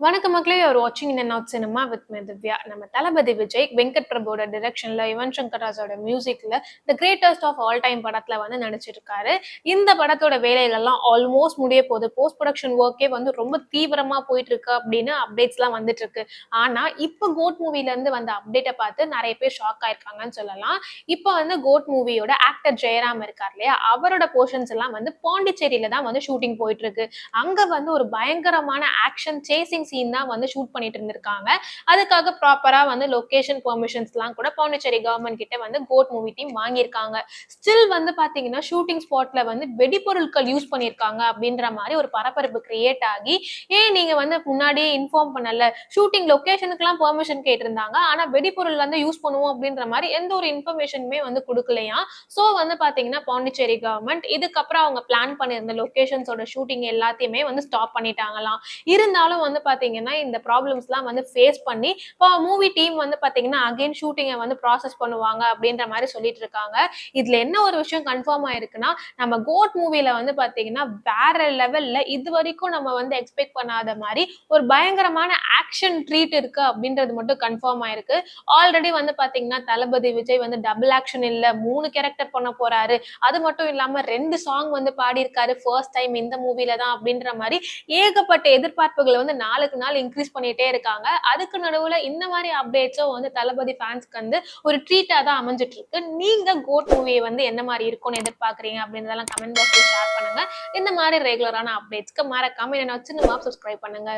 வணக்கம் மக்களே, you're watching in and out cinema with me Divya. நம்ம தளபதி விஜய் வெங்கட் பிரபுவோட டிரெக்ஷன்ல யுவன் சங்கர் ராஜோட மியூசிக்ல the greatest of all time படத்துல வந்து நடிச்சிருக்காரு. இந்த படத்தோட வேலைகள்லாம் ஆல்மோஸ்ட் முடிய போகுது. போஸ்ட் ப்ரொடக்ஷன் ஒர்க்கே வந்து ரொம்ப தீவிரமா போயிட்டு இருக்கு அப்படின்னு அப்டேட்ஸ் எல்லாம் வந்துட்டு இருக்கு. ஆனா இப்ப கோட் மூவில இருந்து வந்த அப்டேட்டை பார்த்து நிறைய பேர் ஷாக் ஆயிருக்காங்கன்னு சொல்லலாம். இப்ப வந்து கோட் மூவியோட ஆக்டர் ஜெயராம் இருக்கார் இல்லையா, அவரோட போர்ஷன்ஸ் எல்லாம் வந்து பாண்டிச்சேரியில தான் வந்து ஷூட்டிங் போயிட்டு இருக்கு. அங்க வந்து ஒரு பயங்கரமான ஆக்ஷன் சேசிங் சீன் தான் வந்து ஷூட் பண்ணிட்டு இருந்திருக்காங்க. அதுக்காக ப்ராப்பரா வந்து லொகேஷன் பெர்மிஷன்ஸ்லாம் கூட பாண்டிச்சேரி கவர்மெண்ட் கிட்ட வந்து கோட் மூவி டீம் வாங்கியிருக்காங்க. ஸ்டில் வந்து பாத்தீங்கன்னா ஷூட்டிங் ஸ்பாட்ல வந்து வெடிபொருட்கள் யூஸ் பண்ணியிருக்காங்க அப்படின்ற மாதிரி ஒரு பரபரப்பு கிரியேட் ஆகி, ஏன் நீங்க வந்து முன்னாடியே இன்ஃபார்ம் பண்ணல, ஷூட்டிங் லொகேஷனுக்குலாம் பெர்மிஷன் கேட்டிருந்தாங்க, ஆனா வெடிபொருள் வந்து யூஸ் பண்ணுவோம் அப்படின்ற மாதிரி எந்த ஒரு இன்ஃபர்மேஷனுமே வந்து கொடுக்கலையா. ஸோ வந்து பாத்தீங்கன்னா பாண்டிச்சேரி கவர்மெண்ட் இதுக்கப்புறம் அவங்க பிளான் பண்ணியிருந்த லொகேஷன்ஸோட ஷூட்டிங் எல்லாத்தையுமே வந்து ஸ்டாப் பண்ணிட்டாங்களாம். இருந்தாலும் வந்து பாத்தீங்கன்னா இந்த ப்ராப்ளம்ஸ்லாம் வந்து ஃபேஸ் பண்ணி இப்போ மூவி டீம் வந்து பாத்தீங்கன்னா அகைன் ஷூட்டிங்கை வந்து ப்ராசஸ் பண்ணுவாங்க அப்படின்ற மாதிரி சொல்லிட்டு இருக்காங்க. இதுல என்ன ஒரு விஷயம் கன்ஃபார்ம் ஆயிருக்குன்னா, நம்ம கோட் மூவில வந்து பாத்தீங்கன்னா வேற லெவல்ல இது வரைக்கும் நம்ம வந்து எக்ஸ்பெக்ட் பண்ணாத மாதிரி ஒரு பயங்கரமான ஆக்ஷன் ட்ரீட் இருக்கு அப்படின்றது மட்டும் கன்ஃபார்ம் ஆயிருக்கு. ஆல்ரெடி வந்து பாத்தீங்கன்னா தளபதி விஜய் வந்து டபுள் ஆக்ஷன் இல்ல 3 கேரக்டர் பண்ண போறாரு. அது மட்டும் இல்லாம 2 சாங் வந்து பாடியிருக்காரு ஃபர்ஸ்ட் டைம் இந்த மூவில தான் அப்படின்ற மாதிரி ஏகப்பட்ட எதிர்பார்ப்புகளை வந்து நாளுக்கு நாள் இன்க்ரீஸ் பண்ணிட்டே இருக்காங்க. அதுக்கு நடுவுல இந்த மாதிரி அப்டேட்ஸும் வந்து தளபதி ஃபேன்ஸ்க்கு வந்து ஒரு ட்ரீட்டா தான் அமைஞ்சிட்டு இருக்கு. நீங்க கோட் மூவியை வந்து என்ன மாதிரி இருக்கும்னு எதிர்பார்க்குறீங்க அப்படின்றதெல்லாம் கமெண்ட் பாக்ஸ்ல ஷேர் பண்ணுங்க. இந்த மாதிரி ரெகுலரான அப்டேட்ஸ்க்கு மறக்காம என்ன சின்ன சப்ஸ்கிரைப் பண்ணுங்க.